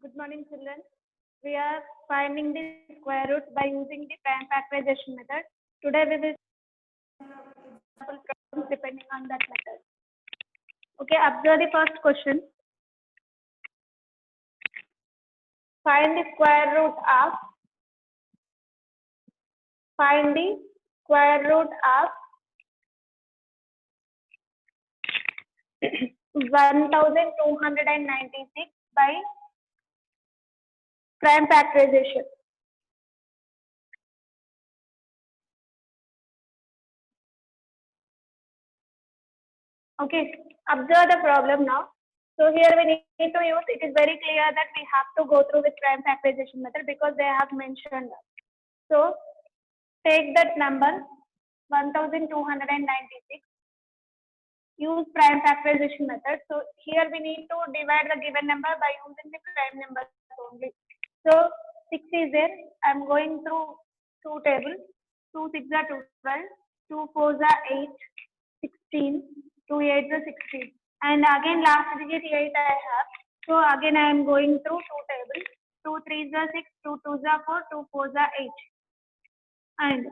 Good morning, children. We are finding the square root by using the prime factorization method. Today we will example problems depending on that method. Okay, observe the first question. Find the square root of 1296 by prime factorization. Okay, observe the problem now. So here we need to use, it is very clear that we have to go through with prime factorization method because they have mentioned that. So take that number 1296, use prime factorization method. So here we need to divide the given number by using the prime numbers only. So 6 is there, I am going through two tables, 2 6 are 12, 2 4 are 8, 16, 2 8 are 16. And again last digit 8 I have. So again I am going through two tables, 2 3 are 6, 2 2 are 4, 2 4 are 8. And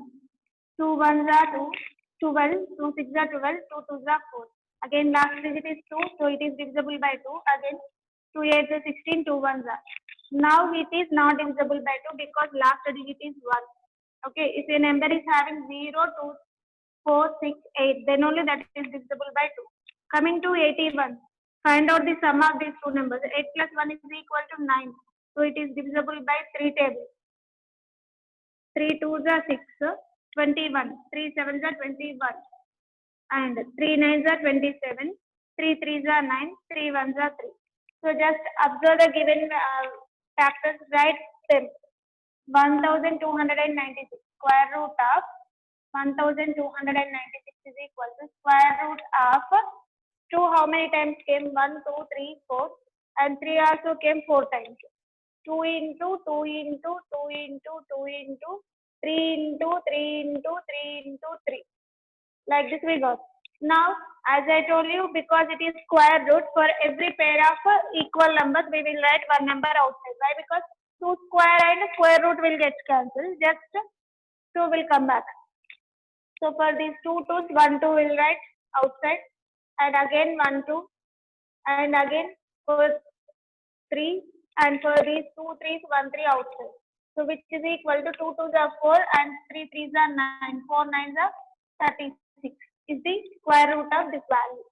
2 1 are 2, 12, 2 6 are 12, 2 2 are 4. Again last digit is 2, so it is divisible by 2. Again 2 8 are 16, 2 1 are. Now it is not divisible by 2 because last digit is 1. Okay, if a number is having 0, 2, 4, 6, 8, then only that is divisible by 2. Coming to 81, find out the sum of these two numbers. 8 plus 1 is equal to 9. So it is divisible by 3 tables. 3 2s are 6, 21. 3 7s are 21. And 3 9s are 27. 3 3s are 9. 3 1s are 3. So just observe the given factors, write them. 1296 square root of 1296 is equal to square root of 2 how many times came? 1 2 3 4 and 3 also came 4 times. 2 into 2 into 2 into 2 into 3 into 3 into 3 into 3. Like this we got. Now, as I told you, because it is square root, for every pair of equal numbers, we will write one number outside. Why? Because 2 square and square root will get cancelled. Just 2 will come back. So for these 2 2s, 1 2 will write outside. And again 1 2. And again for 3. And for these 2 3s, 1 3 outside. So which is equal to 2 2s are 4 and 3 3s are 9. 4 9s are 36 is the square root of this value.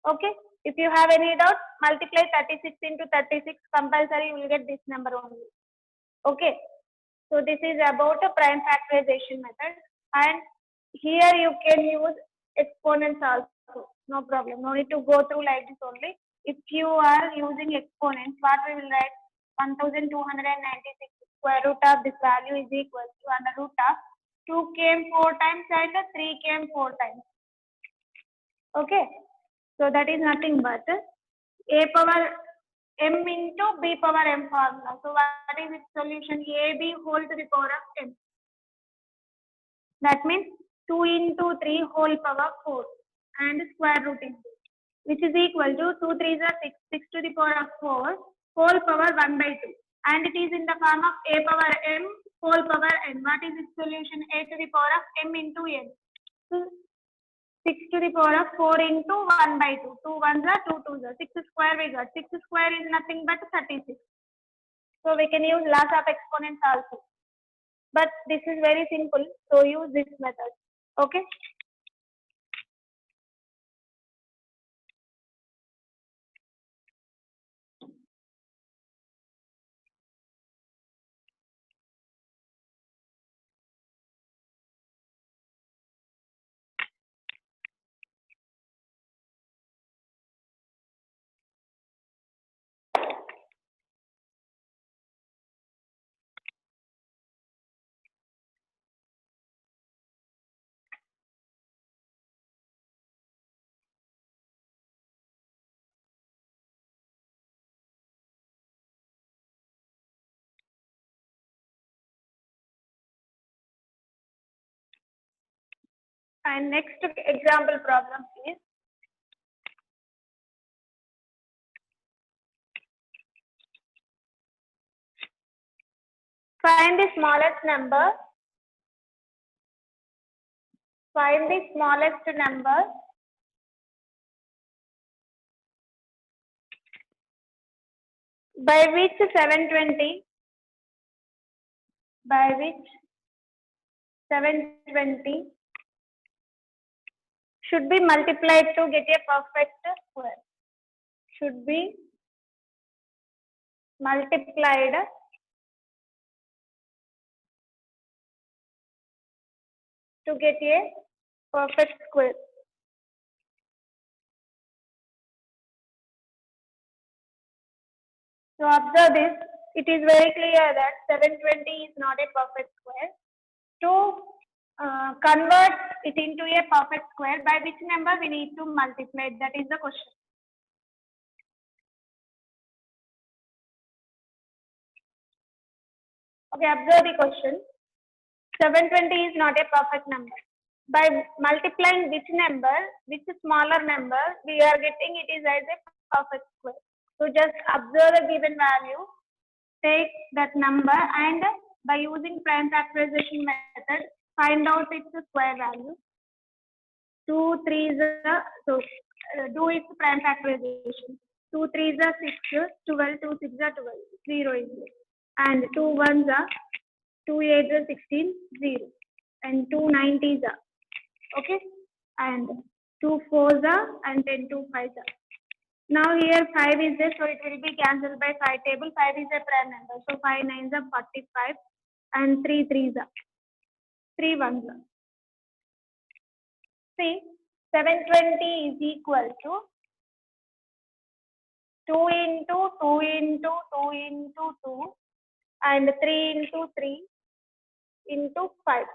Okay. If you have any doubt, multiply 36 into 36. Compulsory you will get this number only. Okay. So this is about a prime factorization method. And here you can use exponents also. No problem. No need to go through like this only. If you are using exponents, what we will write? 1296 square root of this value is equal to under root of 2 came 4 times and 3 came 4 times. Okay. So that is nothing but a power m into b power m formula. So what is its solution? ab whole to the power of m. That means 2 into 3 whole power 4 and square root into, which is equal to 2 3s are 6, 6 to the power of 4 whole power 1 by 2. And it is in the form of a power m whole power n. What is its solution? A to the power of m into n. So 6 to the power of 4 into 1 by 2. 2 1s are 2 2s are. 6 square we got. 6 square is nothing but 36. So we can use lots of exponents also. But this is very simple. So use this method. Okay. And next example problem is Find the smallest number. Find the smallest number by which 720 should be multiplied to get a perfect square. Should be multiplied to get a perfect square. So observe this. It is very clear that 720 is not a perfect square. To convert it into a perfect square, by which number we need to multiply? That is the question. Okay, observe the question. 720 is not a perfect number. By multiplying which number, which smaller number, we are getting it is as a perfect square. So just observe the given value, take that number, and by using prime factorization method, find out its square value. 2 3s do its prime factorization. 2 3s are 6, 12, 2 6 are 12, 0 is there. And 2 1s are 2 8s are 16, 0. And 2 90s are, okay, and 2 4s are, and 10 2 5s are. Now here 5 is there, so it will be cancelled by 5 table. 5 is a prime number, so 5 9s are 45, and 3 3s are, 3 1s are. See, 720 is equal to 2 into 2 into 2 into 2 and 3 into 3 into 5.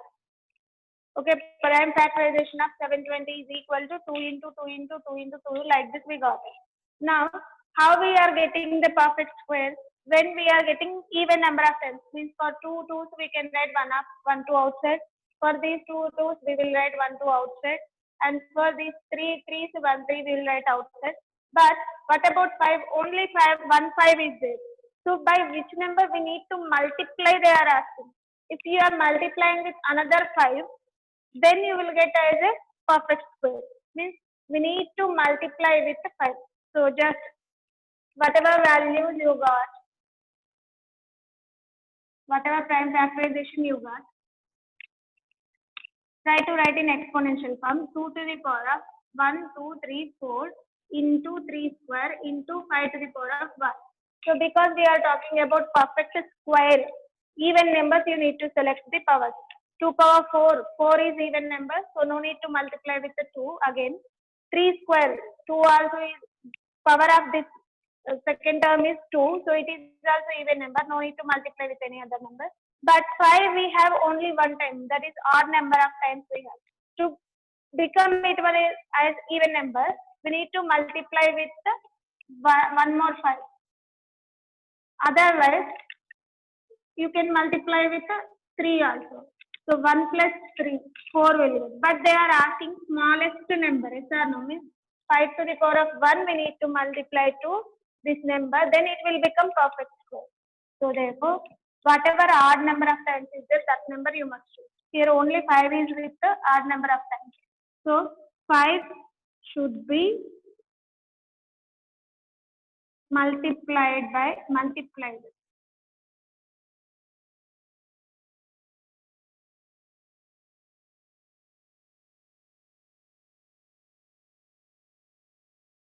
Okay, prime factorization of 720 is equal to 2 into 2 into 2 into 2. Like this we got it. Now, how we are getting the perfect square? When we are getting even number of terms, means for 2 2s we can write 1 up, 1 2 outside. For these 2 2s we will write 1 2 outside. And for these 3 3s, 1 3 we will write outside. But what about 5? Only 1 5 is there. So by which number we need to multiply, they are asking. If you are multiplying with another 5, then you will get as a perfect square. Means we need to multiply with 5. So just whatever values you got, whatever prime factorization you got, try to write in exponential form. 2 to the power of 1 2 3 4 into 3 square into 5 to the power of 1. So because we are talking about perfect square, even numbers, you need to select the powers. 2 power 4, 4 is even number, so no need to multiply with the 2 again. 3 square, 2 also is power of this second term is 2, so it is also even number, no need to multiply with any other number. But 5 we have only one time, that is odd number of times we have. To become it as even number, we need to multiply with one more 5. Otherwise, you can multiply with 3 also. So 1 plus 3, 4 will be. But they are asking smallest number. Yes or no? Means 5 to the power of 1 we need to multiply to this number. Then it will become perfect square. So therefore, whatever odd number of times is there, that number you must choose. Here only 5 is with the odd number of times. So 5 should be multiplied.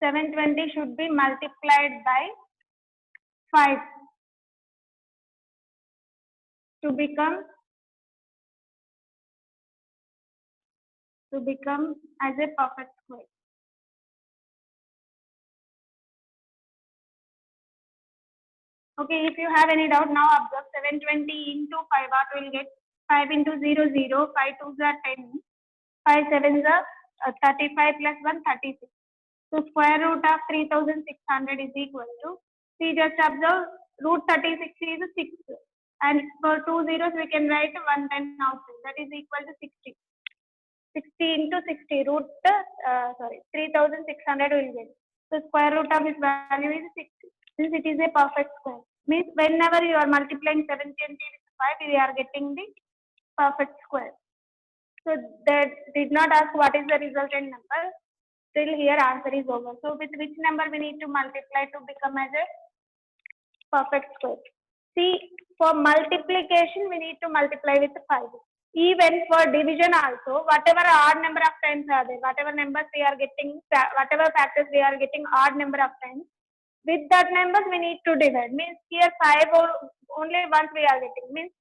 720 should be multiplied by 5 to become as a perfect square. Okay, if you have any doubt, now observe 720 into 5, what will get? 5 into 0, 0, 5 2s are 10, 5 7s are 35 plus 1, 36. So square root of 3600 is equal to, see just observe, root 36 is 6. And for 2 zeros we can write 110 outside, that is equal to 60. 60 into 60, root 3600 will get. So square root of its value is 60. Since it is a perfect square, means whenever you are multiplying 720 with 5, we are getting the perfect square. So that did not ask what is the resultant number. Till here answer is over. So with which number we need to multiply to become as a perfect square? See, for multiplication we need to multiply with 5. Even for division also, whatever odd number of times are there, whatever numbers we are getting, whatever factors we are getting odd number of times, with that numbers we need to divide. Means here 5 or only once we are getting. Means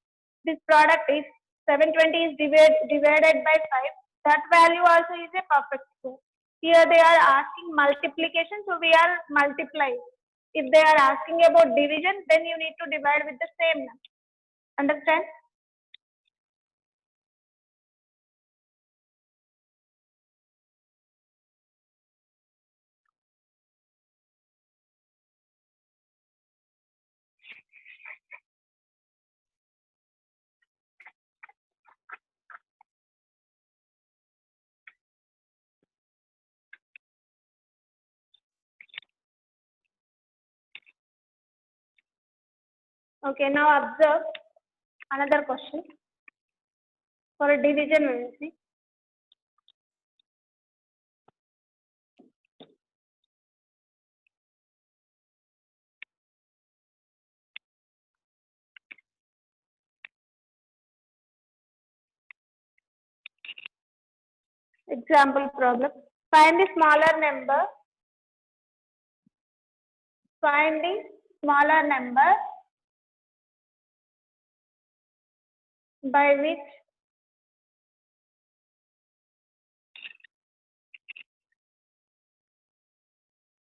this product is 720 is divided by 5. That value also is a perfect square. Here they are asking multiplication, so we are multiplying. If they are asking about division, then you need to divide with the same number. Understand? Okay, now observe another question. For a division, we will see. Example problem. Find the smaller number. Find the smaller number by which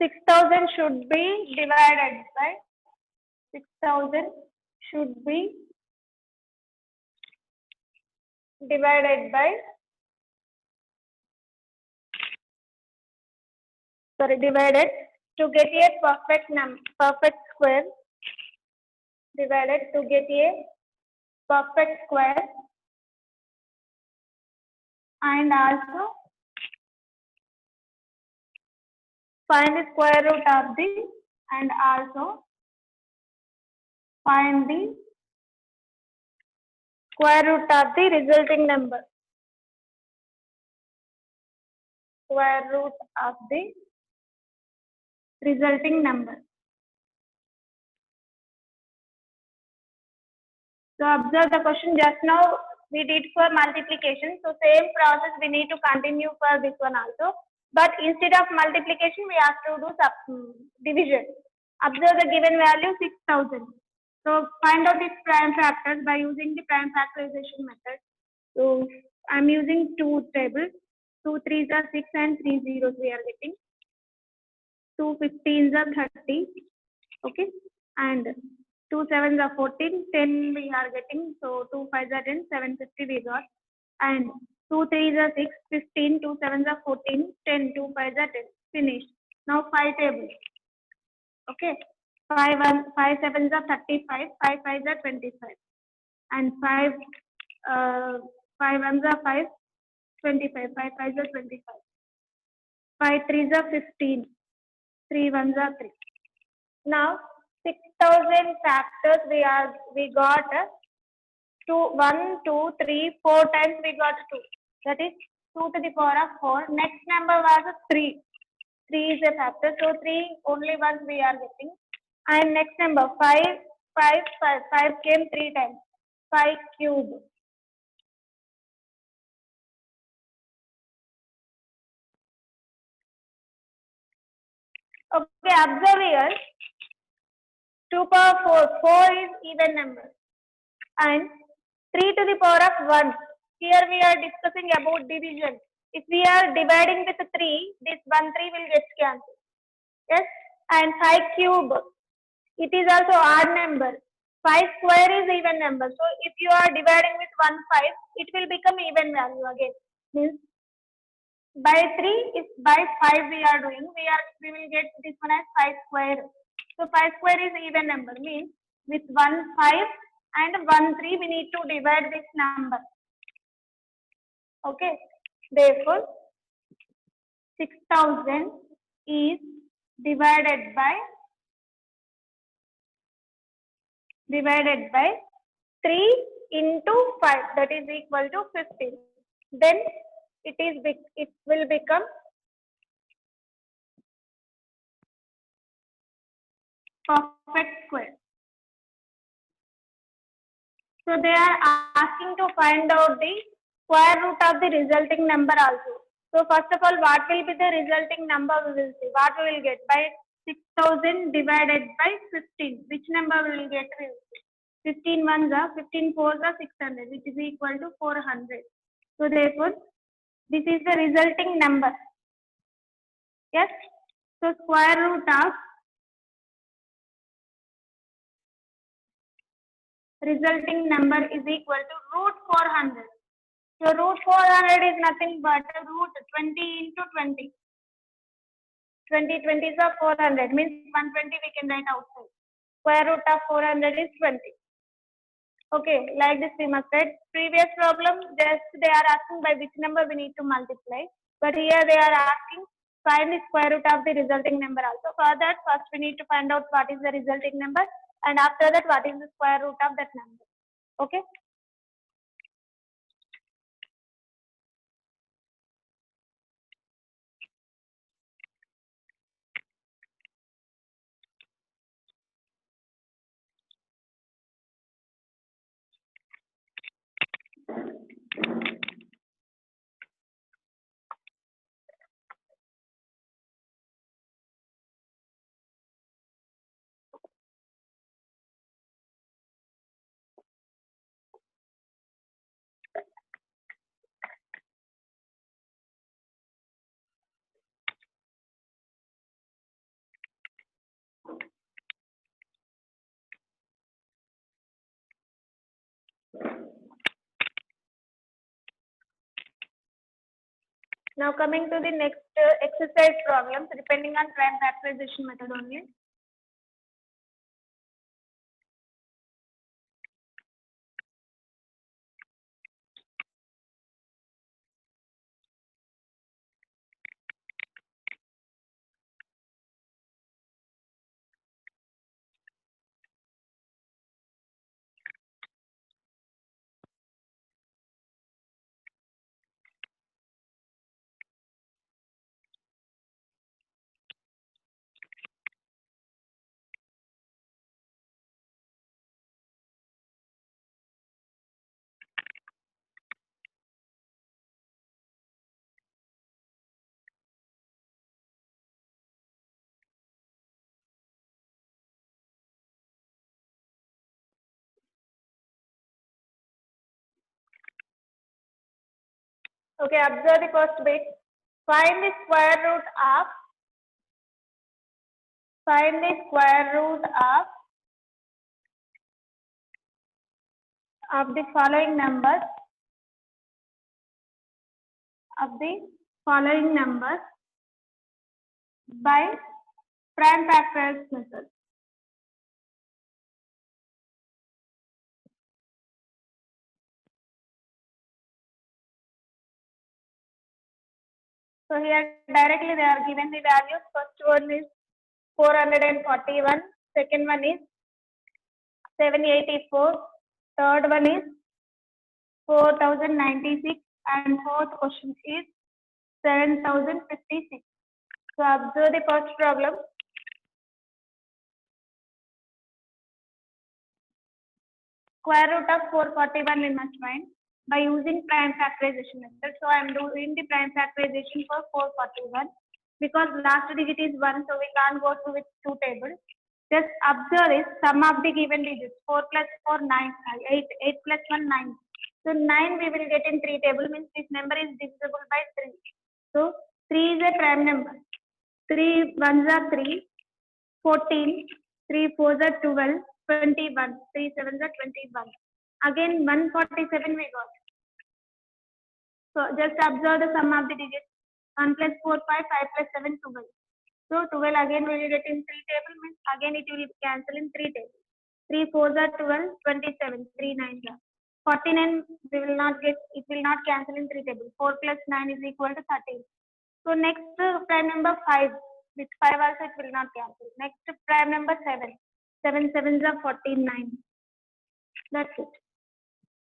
6,000 should be divided by 6,000 should be divided by divided to get a perfect square, divided to get a perfect square, and also find the square root of the, and also find the square root of the resulting number. Square root of the resulting number. So observe the question. Just now we did for multiplication. So same process we need to continue for this one also. But instead of multiplication, we have to do division. Observe the given value 6,000. So find out its prime factors by using the prime factorization method. So I'm using two tables. 2 3s are 6 and 3 zeros we are getting. 2 15s are 30. Okay. And 2 7s are 14. 10 we are getting. So 2 5s are 10. 750 we got. And 2 3s are 6. 15. 2 7s are 14. 10. 2 5s are 10. Finished. Now 5 tables. Okay. 5 7s are 35. 5 5s are 25. And 5 1s are 5. 25. 5 5s are 25. 5 3s are 15. 3 1s are 3. Now 6,000 factors we got 1 2 3 4 times we got 2. That is 2 to the power of 4. Next number was 3. 3 is a factor, so 3 only once we are getting. And next number 5 came 3 times. 5 cube. Okay, observe here. 2 power 4. 4 is even number. And 3 to the power of 1. Here we are discussing about division. If we are dividing with 3, this 1 3 will get cancelled. Yes. And 5 cube. It is also odd number. 5 square is even number. So if you are dividing with 1 5, it will become even value again. Means by 3 is by 5 we are doing. We will get this one as 5 square. So 5 square is even number. Means with 1 5 and 1 3 we need to divide this number. Okay. Therefore 6,000 is divided by 3 into 5, that is equal to 15. Then it will become perfect square. So they are asking to find out the square root of the resulting number also. So first of all, what will be the resulting number? We will see. What we will get by 6000 divided by 15. Which number we will get? 15 ones are 15 fours are 600, which is equal to 400. So therefore, this is the resulting number. Yes. So square root of resulting number is equal to root 400. So root 400 is nothing but root 20 into 20. 20 20s are 400, means 120 we can write outside. Square root of 400 is 20. Okay, like this we must write. Previous problem, just they are asking by which number we need to multiply. But here they are asking find the square root of the resulting number also. For that, first we need to find out what is the resulting number, and after that what is the square root of that number. Okay. Now coming to the next exercise problems depending on prime factorization method only. Okay, observe the first bit. Find the square root of the following numbers by prime factors method. So here directly they are given the values. First one is 441, second one is 784, third one is 4096, and fourth question is 7056. So observe the first problem. Square root of 441 we must find by using prime factorization method. So I am doing the prime factorization for 441 because last digit is 1, so we can't go through with two tables. Just observe is sum of the given digits. 4 plus 4, 9, 8, 8 plus 1, 9. So 9 we will get in 3 table, means this number is divisible by 3. So 3 is a prime number. 3 ones are 3, 14, 3 fours are 12, 21, 3 sevens are 21. Again 147 we got. So just observe the sum of the digits. 1 plus 4, 5, 5 plus 7, 12. So 12 again we will get in 3 table, means again it will cancel in 3 tables. 3 fours are 12, 27, 3 nines are. 49 we will not get, it will not cancel in 3 tables. 4 plus 9 is equal to 13. So next prime number 5. With 5 also it will not cancel. Next prime number 7. 7 sevens are 49. That's it.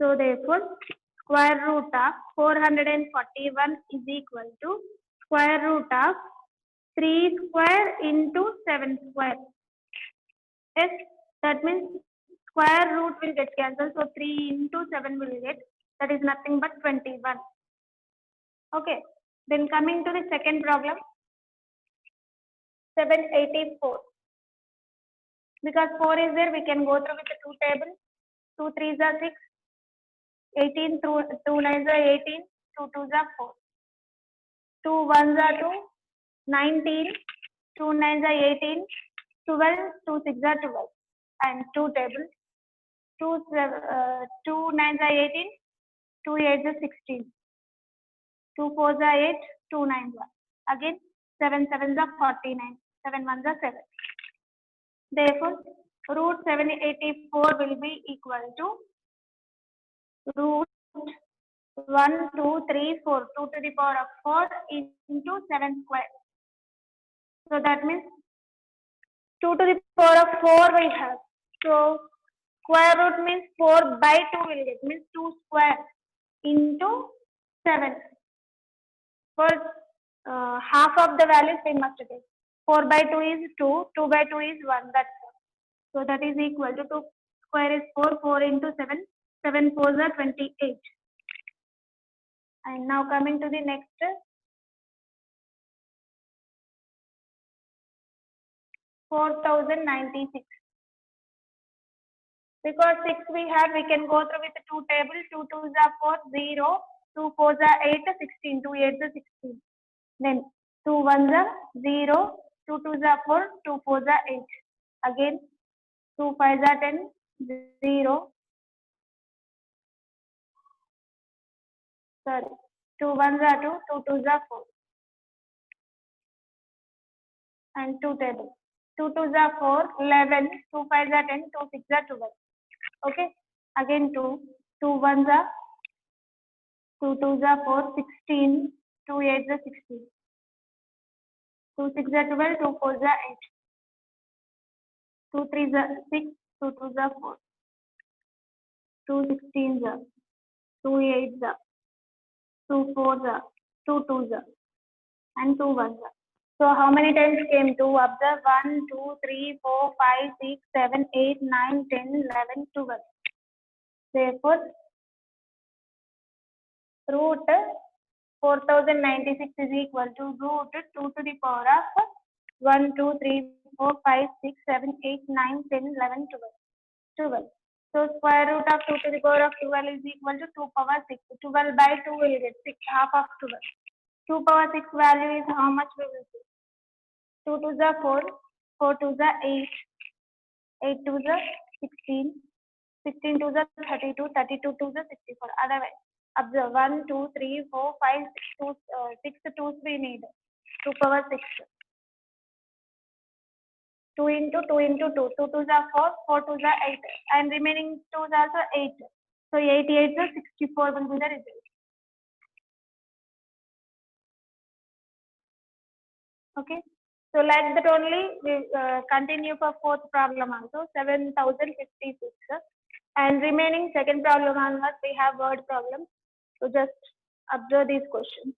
So therefore, square root of 441 is equal to square root of 3 square into 7 square. Yes, that means square root will get cancelled. So 3 into 7 will get, that is nothing but 21. Okay, then coming to the second problem, 784. Because 4 is there, we can go through with the two tables. 2 3s are 6, 18 through 2 9s are 18, 2 2s are 4. 2 1s are 2, 19, 2 9s are 18, 12, 2 6 are 12. And two tables, 2 9s are 18, 2 8s are 16, 2 4s are 8, 2 9s are. Again, 7 7s are 49, 7 1s are 7. Therefore, root 784 will be equal to root 1 2 3 4, 2 to the power of 4 into 7 square. So that means 2 to the power of 4 we have. So square root means 4 by 2 will get, means 2 square into 7. For half of the values we must take. 4 by 2 is 2, 2 by 2 is 1. That's all. So that is equal to 2 square is 4, 4 into 7, 7 4s are 28. And now coming to the next, 4096. Because 6 we have, we can go through with the two tables. 2 2s are 4, 0, 2 4s are 8, 16, 2 8s are 16. Then 2 1s are 0, 2 2s are 4, 2 4s are 8. Again, 2 5s are 10, 0, sorry, 2 1s are 2, 2 2s are 4. And two tables. 2 2s are 4, 11, 2 5s are 10, 2 6s are 12. Okay, again 2, 2 1s are 2 2s are 4, 16, 2 8s are 16, 2 6s are 12, 2 4s are 8, 2 3s are 6, 2 2s are 4, 2 16s are, 2 8s are, 2 4s are, 2 2s are, and 2 1s are. So how many times came 2? Observe 1, 2, 3, 4, 5, 6, 7, 8, 9, 10, 11, 12. Therefore, root 4096 is equal to root 2 to the power of 1, 2, 3, 4, 5, 6, 7, 8, 9, 10, 11, 12. 12. So square root of 2 to the power of 12 is equal to 2 power 6. 12 by 2 will get 6, half of 12. 2 power 6 value is how much we will see? 2 to the 4, 4 to the 8, 8 to the 16, 16 to the 32, 32 to the 64. Otherwise, observe 1, 2, 3, 4, 5, 6 twos we need. 2 power 6. 2 into 2 into 2. 2 twos are 4, 4 twos are 8. And remaining twos also 8. So 8 8 is 64 will be the result. Okay. So like that only we continue for fourth problem also, 7056. And remaining second problem onwards we have word problem. So just observe these questions.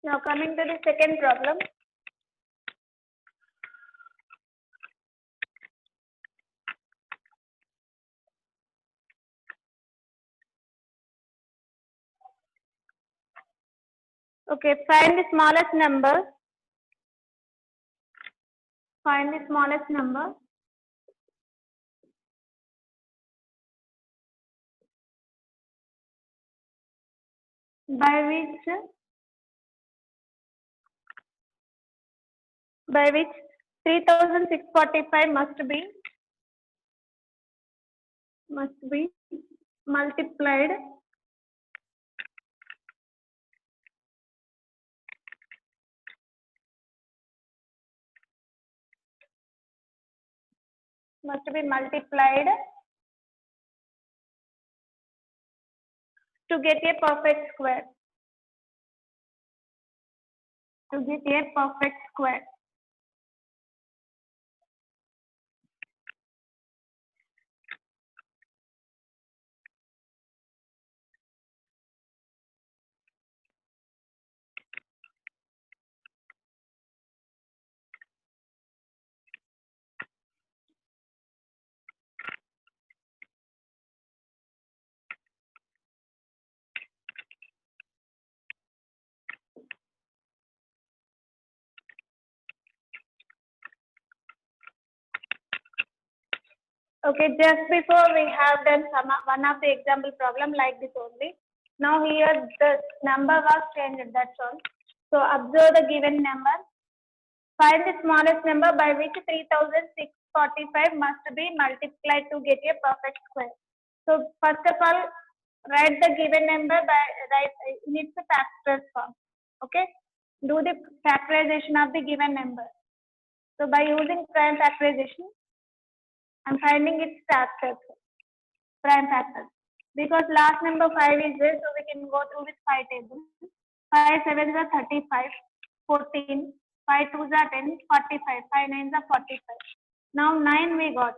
Now coming to the second problem. Okay, find the smallest number. Find the smallest number by which 3645 must be multiplied to get a perfect square. To get a perfect square. Okay, just before we have done one of the example problem like this only. Now here the number was changed, that's all. So observe the given number. Find the smallest number by which 3645 must be multiplied to get a perfect square. So first of all, write the given number in its factors form. Okay, do the factorization of the given number. So by using prime factorization, I'm finding its factors, prime factors. Because last number 5 is there, so we can go through with 5 tables. 5 sevens are 35, 14, 5 twos are 10, 45, 5 nines are 45. Now 9 we got.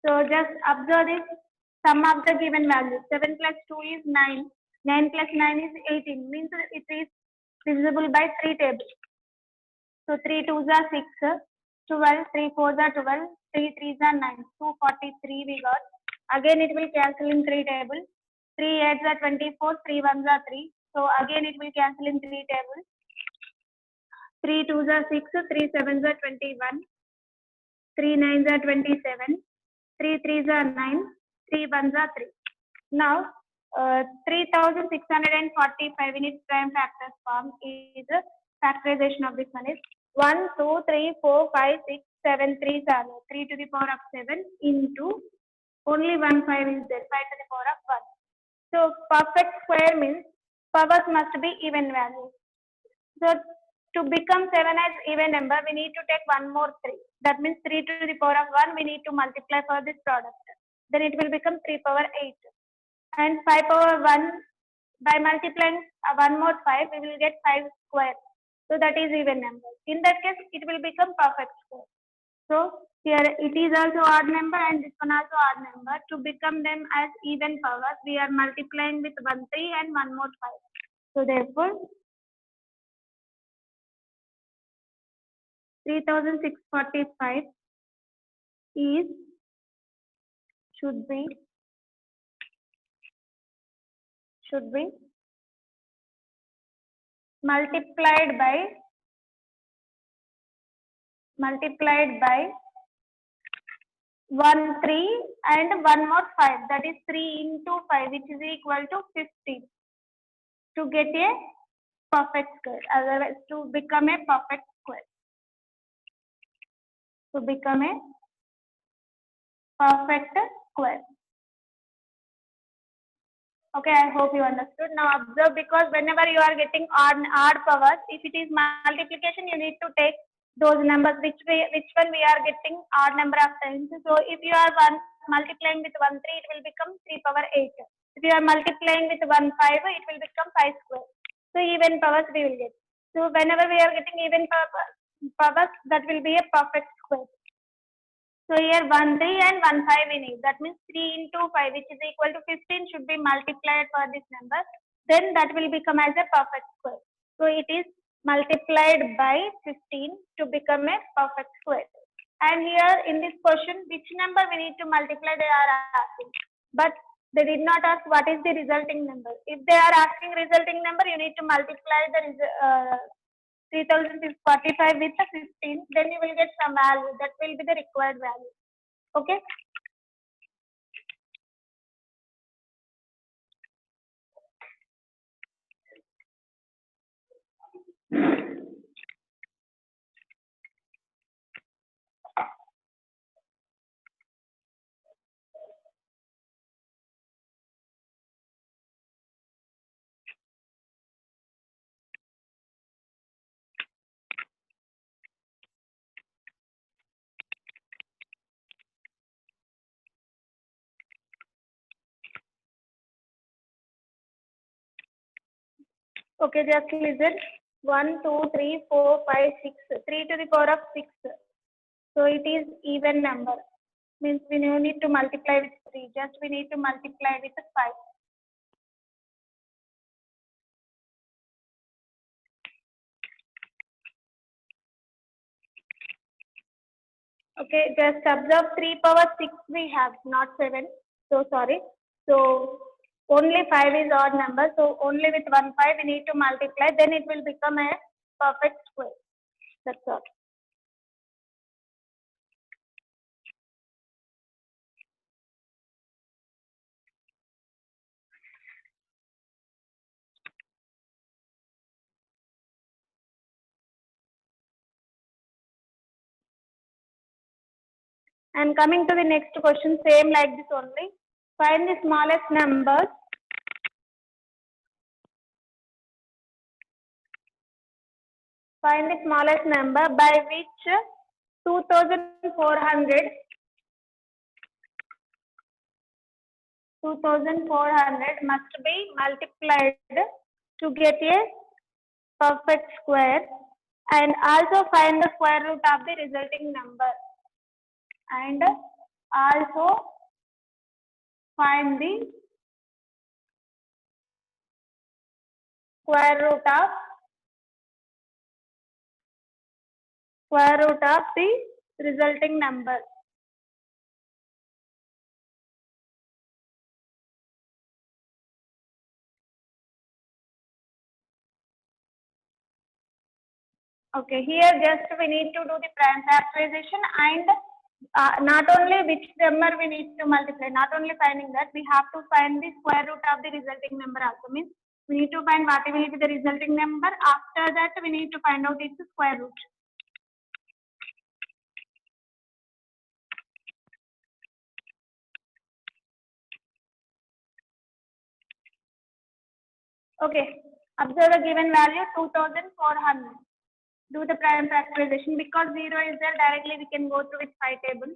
So just observe this sum of the given values. 7 plus 2 is 9. 9 plus 9 is 18. Means it is divisible by 3 tables. So 3 twos are 6, 12, 3 fours are 12, 3 threes are 9. 243 we got. Again it will cancel in 3 tables. 3 eights are 24, 3 ones are 3. So again it will cancel in 3 tables. 3 twos are 6, 3 sevens are 21, 3 nines are 27, 3 threes are 9, 3 ones are 3. Now 3645 in its prime factors form is factorization of this one is 1, 2, 3, 4, 5, 6, 7, 3 are 3 to the power of 7 into only 1 5 is there, 5 to the power of 1. So perfect square means powers must be even values. So to become 7 as even number, we need to take one more 3. That means 3 to the power of 1 we need to multiply for this product. Then it will become 3 power 8. And 5 power 1, by multiplying one more 5, we will get 5 square. So that is even number. In that case, it will become perfect square. So here it is also odd number and this one also odd number. To become them as even powers, we are multiplying with 1 3 and one more 5. So therefore, 3645 is should be multiplied by 1 3 and one more 5, that is 3 into 5 which is equal to 50 to get a perfect square, otherwise to become a perfect square. To become a perfect square. Okay, I hope you understood. Now observe, because whenever you are getting odd powers, if it is multiplication, you need to take those numbers which one we are getting odd number of times. So if you are multiplying with 1 3, it will become 3 power 8. If you are multiplying with 1 5, it will become 5 square. So even powers we will get. So whenever we are getting even powers, that will be a perfect square. So here 1 3 and 1 5 we need. That means 3 into 5 which is equal to 15 should be multiplied for this number. Then that will become as a perfect square. So it is multiplied by 15 to become a perfect square. And here in this question, which number we need to multiply they are asking. But they did not ask what is the resulting number. If they are asking resulting number, you need to multiply the 3045 with the 15. Then you will get some value. That will be the required value. Okay. Okay, just listen. 1, 2, 3, 4, 5, 6. 3 to the power of 6. So it is even number. Means we no need to multiply with 3. Just we need to multiply with 5. Okay, just observe 3 power 6 we have, not 7. So sorry. So only 5 is odd number. So only with 1 5 we need to multiply. Then it will become a perfect square. That's all. And coming to the next question, same like this only. Find the smallest numbers. Find the smallest number by which 2400 must be multiplied to get a perfect square, and also find the square root of the resulting number, and also find the square root of the resulting number. Okay, here just we need to do the prime factorization, and not only which number we need to multiply, not only finding that, we have to find the square root of the resulting number also. Means we need to find what will be the resulting number. After that, we need to find out its square root. Okay, observe the given value 2400. Do the prime factorization. Because 0 is there, directly we can go through with 5 tables.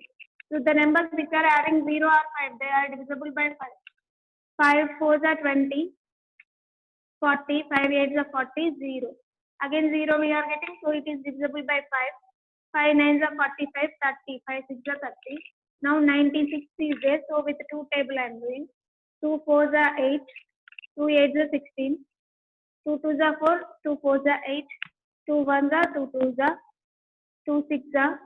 So the numbers which are having 0 or 5, they are divisible by 5. 5 4s are 20, 40, 5 8s are 40, 0. Again 0 we are getting, so it is divisible by 5. 5 9s are 45, 30, 5 6 are 30. Now 96 is there, so with 2 table I am doing. 2 4s are 8, 2 8s are 16, 2 2s are 4, 2 4s are 8, 2 1s are 2 2s are 2 6s are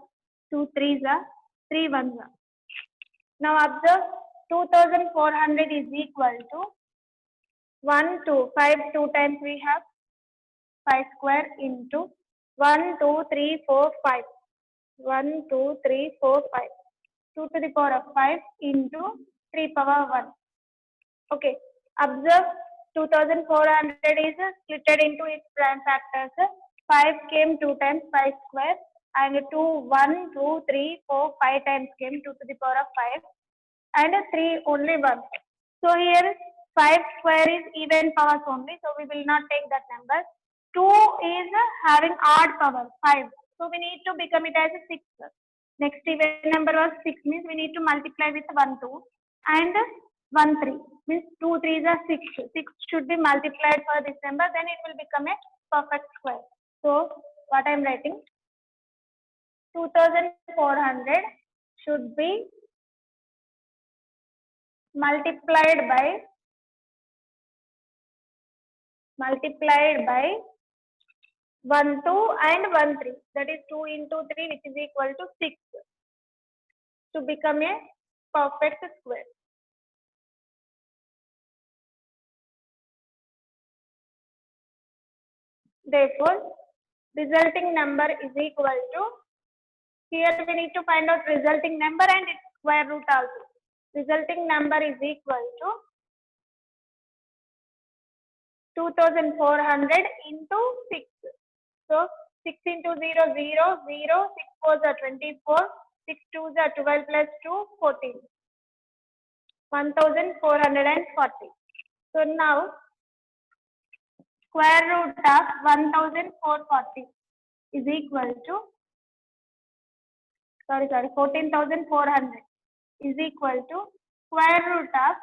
2 3s are 3 1s are. Now observe 2400 is equal to 1 2 5 2 times we have 5 square into 1 2 3 4 5. 1 2 3 4 5. 2 to the power of 5 into 3 power 1. Okay, observe 2400 is splitted into its prime factors. 5 came 2 times 5 square, and 2 1 2 3 4 5 times came 2 to the power of 5, and 3 only 1. So here 5 square is even powers only, so we will not take that number. 2 is having odd power 5, so we need to become it as a 6. Next even number was 6, means we need to multiply with 1 2 and 1 3, means 2 3s are 6. 6 should be multiplied for this number, then it will become a perfect square. So what I am writing, 2400 should be multiplied by 1 2 and 1 3. That is 2 into 3, which is equal to 6, to become a perfect square. Therefore, resulting number is equal to, here we need to find out resulting number and its square root also. Resulting number is equal to 2400 into 6. So 6 into 0, 0, 0, 6 4s are 24, 6 2s are 12 plus 2, 14. 1440. So now square root of 1440 is equal to, 14,400 is equal to square root of,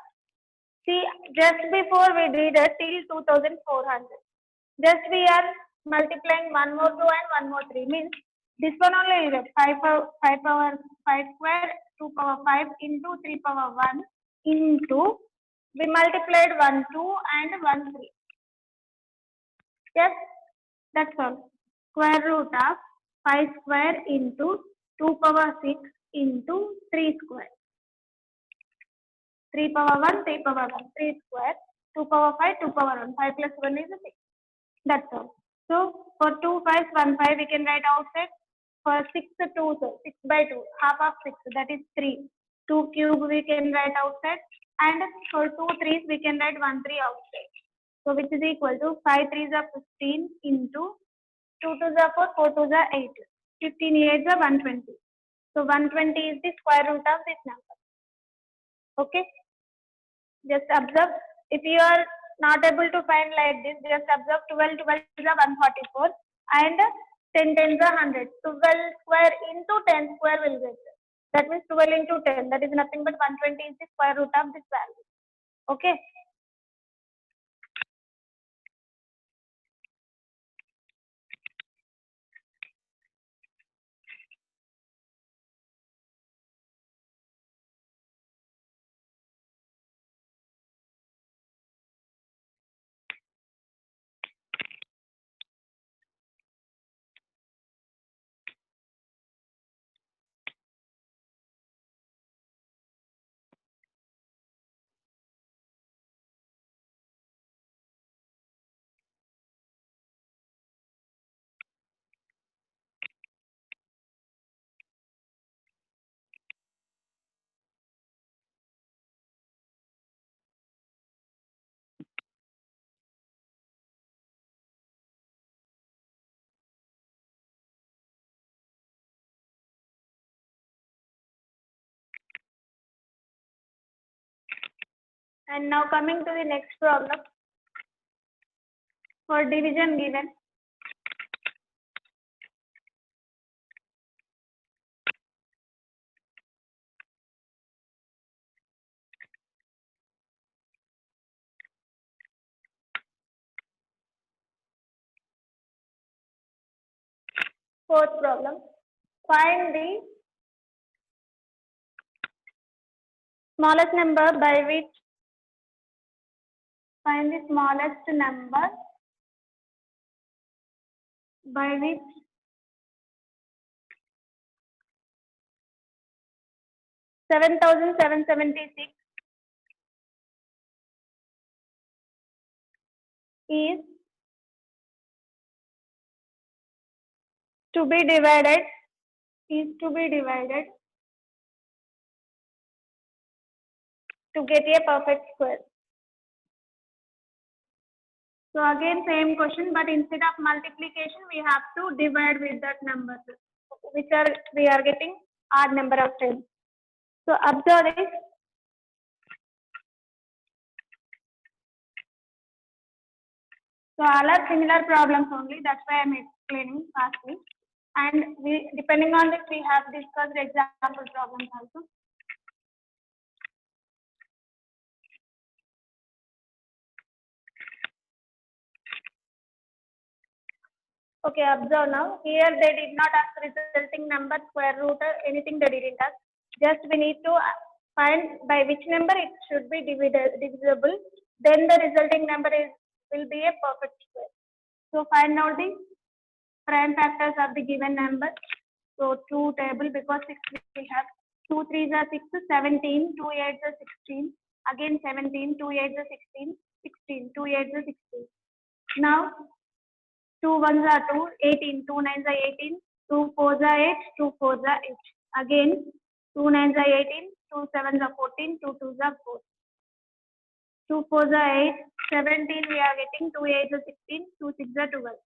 see, just before we did it till 2400. Just we are multiplying 1 more 2 and 1 more 3, means this one only is 5 power 5 square 2 power 5 into 3 power 1 into, we multiplied 1 2 and 1 3. Yes, that's all. Square root of 5 square into 2 power 6 into 3 square. 3 power 1, 3 power 1, 3 square, 2 power 5, 2 power 1, 5 plus 1 is 6. That's all. So for 2 5s, 1 5, we can write outside. For 6 2, so 6 by 2, half of 6, that is 3. 2 cube we can write outside. And for 2 3s, we can write 1 3 outside. So which is equal to 5 3s are 15 into 2 2s are 4, 4 2s are 8. 15 8s are 120. So 120 is the square root of this number. Okay. Just observe. If you are not able to find like this, just observe 12 12 is a 144 and 10 10 is a 100. 12 square into 10 square will get. That means 12 into 10. That is nothing but 120 is the square root of this value. Okay. And now coming to the next problem. For division given, fourth problem, find the smallest number by which, find the smallest number by which 7,776 is to be divided, to get a perfect square. So again same question, but instead of multiplication we have to divide with that number, which are we are getting odd number of times. So observe this. So all are similar problems only, that's why I am explaining fastly. And we, depending on this, we have discussed example problems also. Okay, observe now. Here they did not ask resulting number, square root, or anything they didn't ask. Just we need to find by which number it should be divisible. Then the resulting number will be a perfect square. So find out the prime factors of the given number. So 2 table because 6 we have 2 3s are 6, 17, 2 8s are 16, again 17, 2 8s are 16, 16, 2 8s are 16. Now 2 1s are 2, 18, 2 9s are 18, 2 4s are 8, 2 4s are 8. Again 2 9s are 18, 2 7s are 14, 2 2s are 4. 2 4s are 8, 17 we are getting, 2 8s are 16, 2 6s are 12.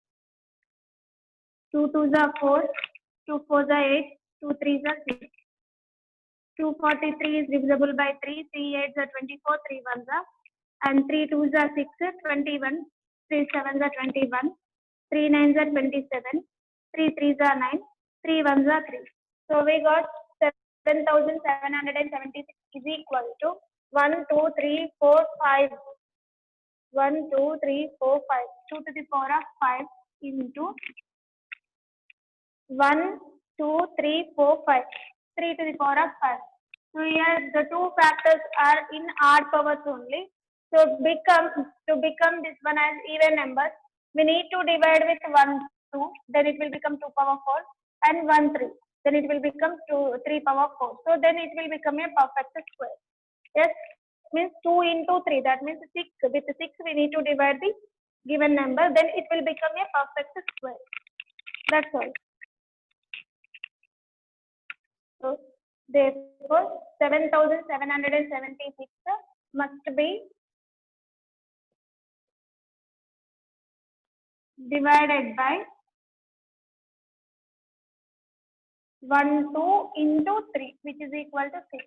2 2s are 4, 2 4s are 8, 2 3s are 6. 243 is divisible by 3, 3 8s are 24, 3 1s are, and 3 2s are 6, 21, 3 7s are 21, 3 9s are 27, 3 3s are 9, 3 1s are 3. So we got 7,776 is equal to 1, 2, 3, 4, 5. 1, 2, 3, 4, 5. 2 to the power of 5 into 1, 2, 3, 4, 5. 3 to the power of 5. So here the two factors are in odd powers only. So to become this one as even numbers, we need to divide with 1, 2, then it will become 2 power 4, and 1, 3. Then it will become 3 power 4. So then it will become a perfect square. Yes, means 2 into 3. That means 6. With 6 we need to divide the given number. Then it will become a perfect square. That's all. So therefore 7,776 must be divided by 1, 2 into 3, which is equal to 6.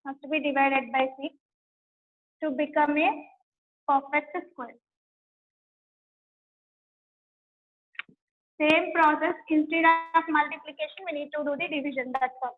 Must be divided by 6 to become a perfect square. Same process, instead of multiplication, we need to do the division. That's all.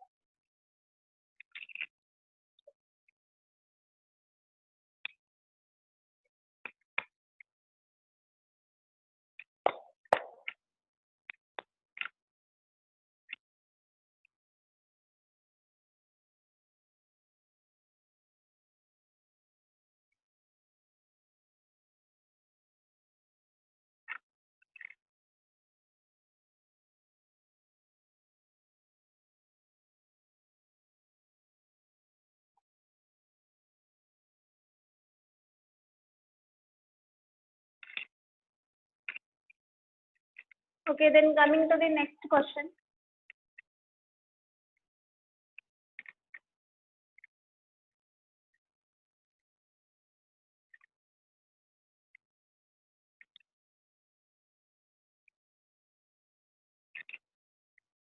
Okay, then coming to the next question.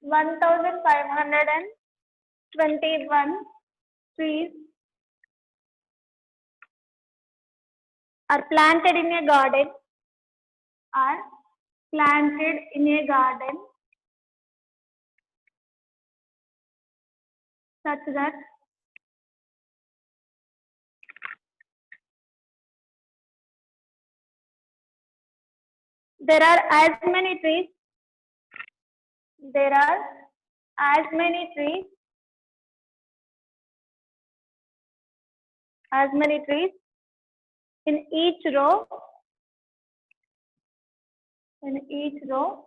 One 1,521 trees are planted in a garden. Are planted in a garden such that there are as many trees. There are as many trees in each row. In each row,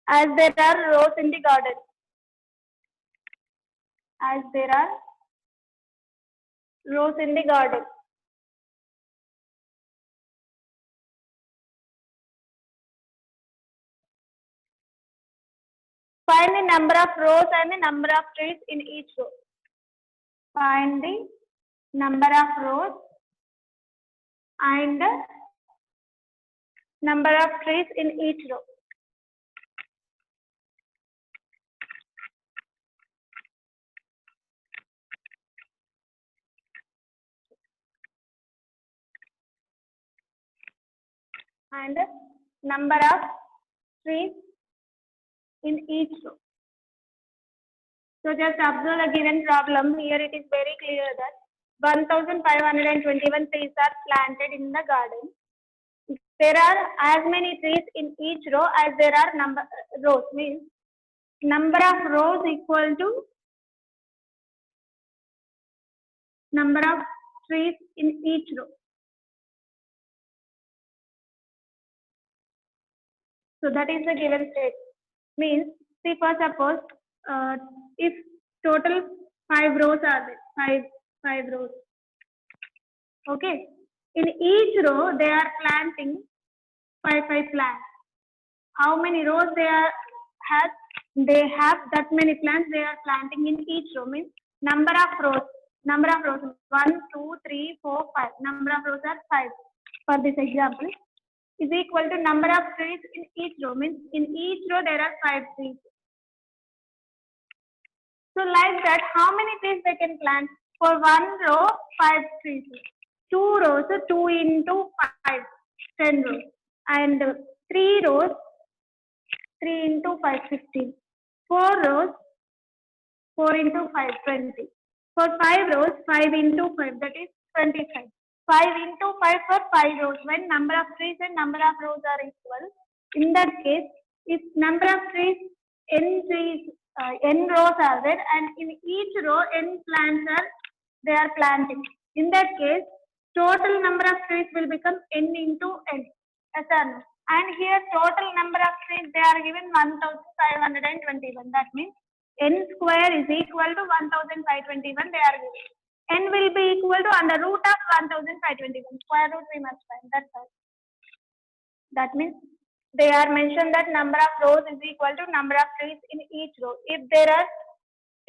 as there are rows in the garden. As there are rows in the garden. Find the number of rows and the number of trees in each row. Find the number of rows and the number of trees in each row. And number of trees in each row. So just observe the given problem. Here it is very clear that 1,521 trees are planted in the garden. There are as many trees in each row as there are rows. Means number of rows equal to number of trees in each row. So that is the given state. Means, see, first suppose if total 5 rows are there, five rows. Okay. In each row, they are planting five plants. How many rows they have? They have that many plants they are planting in each row. Means number of rows. 1, 2, 3, 4, 5. Number of rows are 5. For this example, is equal to number of trees in each row. Means in each row there are 5 trees. So like that, how many trees they can plant? For 1 row, 5 trees. 2 rows, 2 into 5, 10 rows. And 3 rows, 3 into 5, 15. 4 rows, 4 into 5, 20. For 5 rows, 5 into 5, that is 25. 5 into 5 for 5 rows. When number of trees and number of rows are equal, in that case, if number of trees, n rows are there, and in each row, n plants are they are planting. In that case, total number of trees will become n into n. Yes or no? And here total number of trees they are given 1521. That means n square is equal to 1521 they are given. N will be equal to under root of 1521. Square root we must find. That's all. That means they are mentioned that number of rows is equal to number of trees in each row. If there are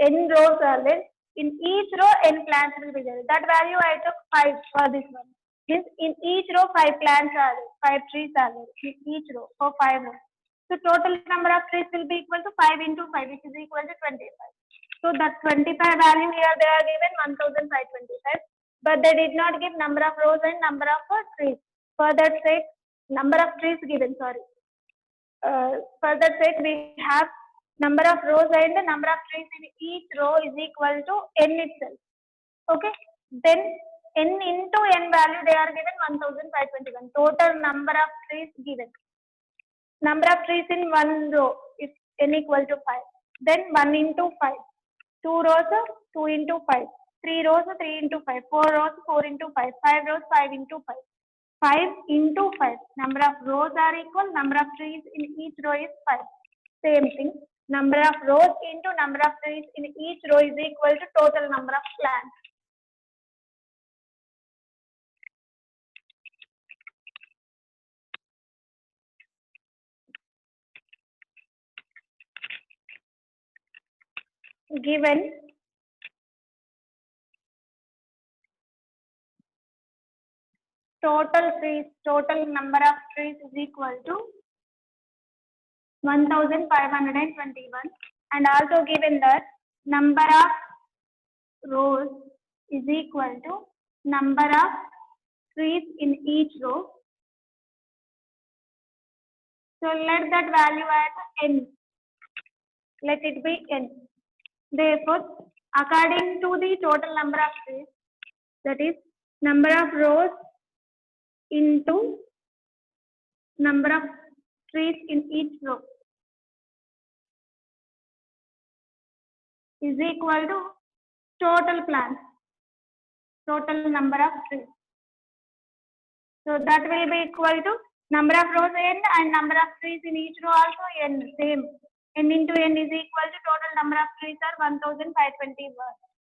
n rows are there, in each row n plants will be there. That value I took 5 for this one. Means in each row 5 plants are there, 5 trees are there in each row for 5 rows. So total number of trees will be equal to 5 into 5, which is equal to 25. So that 25 value here they are given 1525, but they did not give number of rows and number of trees. For that sake, number of trees given. Sorry. For that sake, we have number of rows and the number of trees in each row is equal to n itself. Okay. Then n into n value they are given 1521. Total number of trees given. Number of trees in one row is n equal to 5. Then 1 into 5. 2 rows, 2 into 5. 3 rows, 3 into 5. 4 rows, 4 into 5. 5 rows, 5 into 5. 5 into 5. Number of rows are equal. Number of trees in each row is 5. Same thing. Number of rows into number of trees in each row is equal to total number of plants. Given total number of trees is equal to 1521, and also given that number of rows is equal to number of trees in each row. So let that value as n. Let it be n. Therefore, according to the total number of trees, that is number of rows into number of trees in each row is equal to total plants, total number of trees. So that will be equal to number of rows n and number of trees in each row also n, same. N into n is equal to total number of trees are 1521.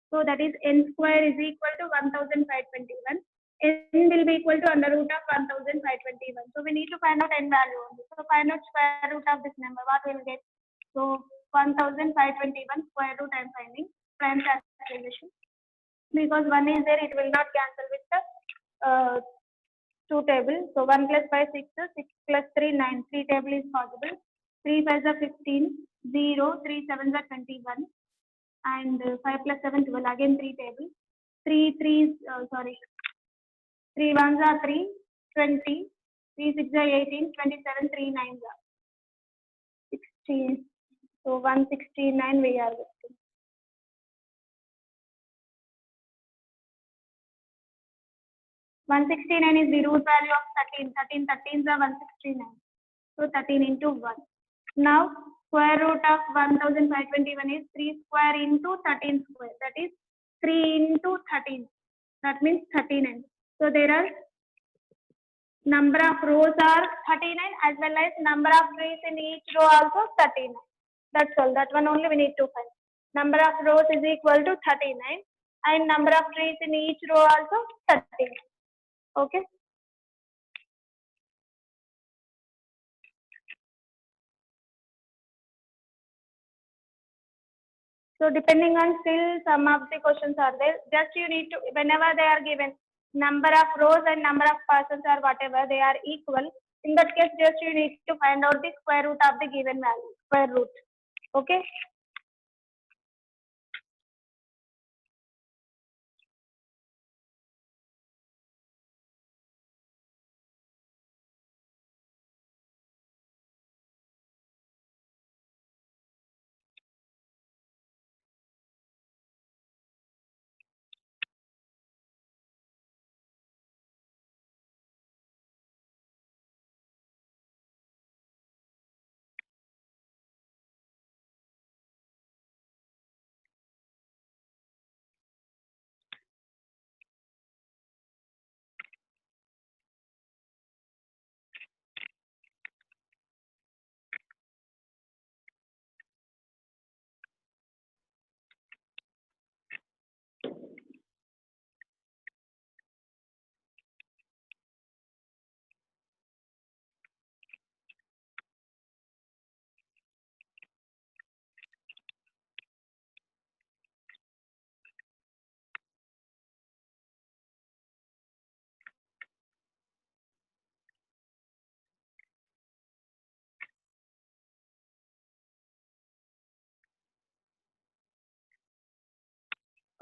So that is n square is equal to 1521. N will be equal to under root of 1521. So we need to find out n value only. So find out square root of this number. What will get? So 1521 square root I am finding. Prime factorization. Because 1 is there, it will not cancel with the 2 table. So 1 plus 5, 6, 6 plus 3, 9. 3 table is possible. 3 5 are 15, 0, 3 7 are 21, and 5 plus 7, 12. Again 3 table. 3 1s are 3, 20, 3 6 are 18, 27, 3 9s are 16. So 169 we are getting. 169 is the root value of 13. 13 13s are 169. So 13 into 1. Now square root of 1521 is 3 square into 13 square. That is 3 into 13. That means 39. So there are Number of rows are 39 as well as number of trees in each row also 39. That's all. That one only we need to find. Number of rows is equal to 39 and number of trees in each row also 39. Okay. So depending on still some of the questions are there. Just you need to, whenever they are given number of rows and number of persons or whatever they are equal. In that case, just you need to find out the square root of the given value. Square root. Okay.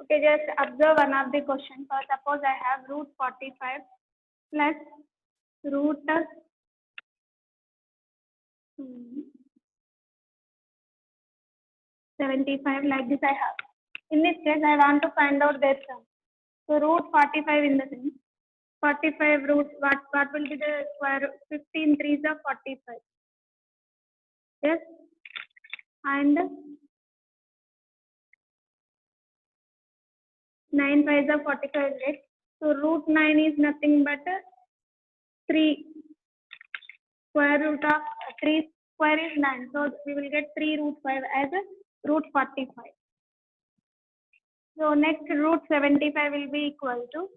Okay, just observe one of the questions. So suppose I have root 45 plus root 75 like this I have. In this case, I want to find out their sum. So root 45 in the sense, 45 root, what will be the square root? 15 threes of 45. Yes, and 9 fives of 45 is 8. So root 9 is nothing but 3. Square root of 3 square is 9. So we will get 3 root 5 as a root 45. So next root 75 will be equal to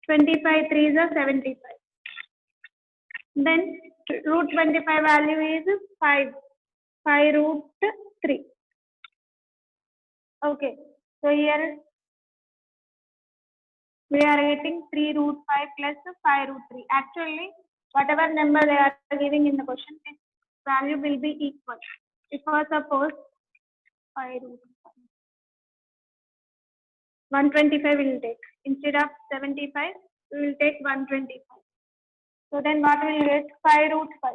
25 threes of 75. Then root 25 value is 5. 5 root 3. Okay. So here we are getting 3 root 5 plus 5 root 3. Actually, whatever number they are giving in the question, its value will be equal. If I suppose 5 root 5. 125 will take. Instead of 75, we will take 125. So then what will you get? 5 root 5.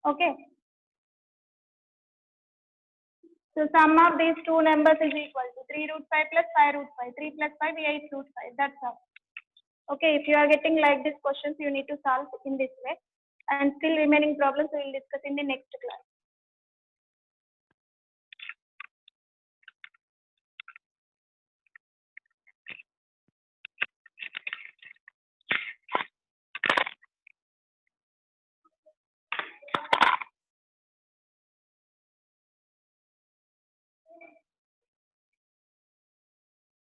Okay. So sum of these two numbers is equal to 3 root 5 plus 5 root 5. 3 plus 5 is 8 root 5. That's all. Okay, if you are getting like these questions, you need to solve in this way. And still remaining problems we will discuss in the next class.